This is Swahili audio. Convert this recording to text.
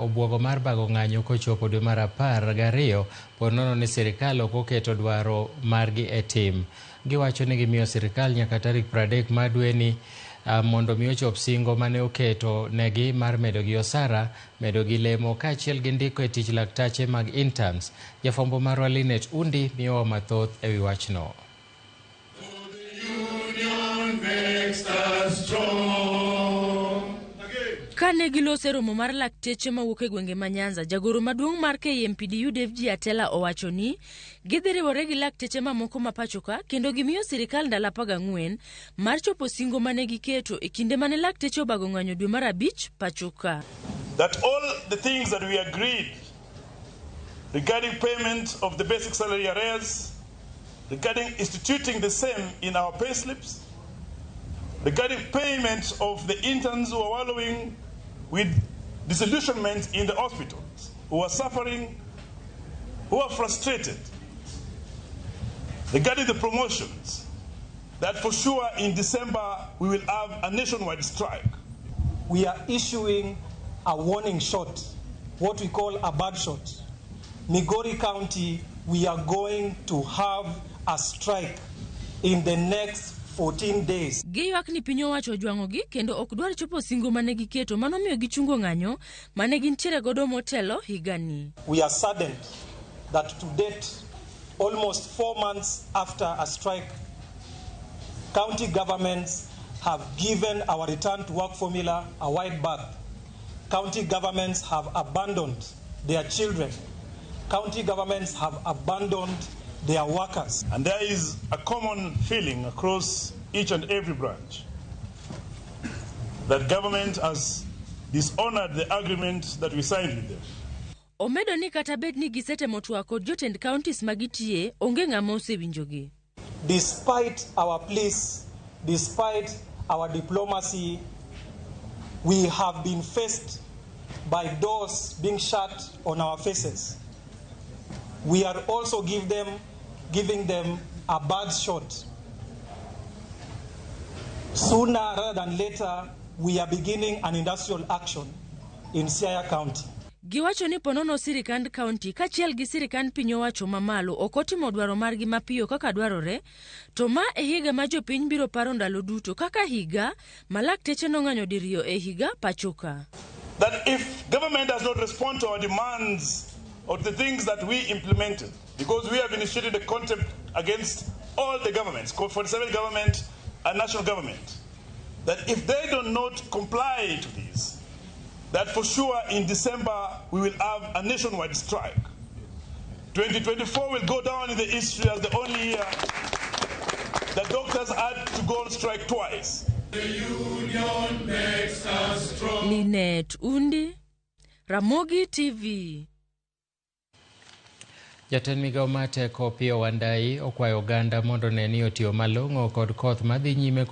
Obuogo mar bago ng'anyo kochopo dwe mar 12 pod nono ni sirkal ok oketo dwaro margi e tim. Giwacho ni gimiyo sirkal nyaka tarik 30 mar dweni mondo mi ochop singo mane oketo negi mar medo gi osara, medo gi lemo kaachiel gi ndiko e tich laktache mag interns. Jafwambo marwa Lakteche Undi miyowa mathoth ewi wachno. Kane gilose romo mar lakteche mawuok e gwenge ma Nyanza, jagoro maduong' mar KMPDU David Atela owacho ni gidhi riwore gi lakteche mamoko ma pachoka kendo gimiyo sirkal ndalo 14 mar chopo singo mane giketo e kinde mane lakteche obago ng'anyo dwe mar 5 pachoka. That all the things that we agreed regarding payment of the basic salary arrears, regarding instituting the same in our payslips, regarding payment of the interns who are wallowing with disillusionment in the hospitals, who are suffering, who are frustrated, regarding the promotions, that for sure in December we will have a nationwide strike. We are issuing a warning shot, what we call a bad shot. Migori County, we are going to have a strike in the next 14 days. Giywak ni piny owacho ojwang'ogi kendo ok dwar chopo singo mane giketo mano miyo gichungo ng'anyo mane gintiere godo motelo higani. We are saddened that to date, almost 4 months after a strike, county governments have given our return to work formula a wide berth. County governments have abandoned their children. County governments have abandoned their workers. And there is a common feeling across each and every branch that government has dishonored the agreement that we signed with them. Omedo ni kata bed ni gisetemo twak kod jotend counties magitie, onge ng'ama osewinjogi. Despite our pleas, despite our diplomacy, we have been faced by doors being shut on our faces. We are also giving them a bad shot. Sooner rather than later, we are beginning an industrial action in Siaya County. Giwacho ni ponono sirikand county kachiel gi sirikand piny owacho mamalo ok otimo dwaro margi mapiyo kaka dwarore, to ma e higa ma jopiny biro paro ndalo duto kaka higa ma lakteche nong'anyo diriyo e higa pachoka. That if government does not respond to our demands or the things that we implemented, because we have initiated a contempt against all the governments, 47 government and national government, that if they do not comply to this, that for sure in December we will have a nationwide strike. 2024 will go down in the history as the only year that doctors had to go on strike twice. The union makes us strong. Lakteche Undi, Ramogi TV. Jatend migao mar teko Opiyo Wandayi okwayo oganda mondo ne ni otiyo malong'o kod koth madhi nyime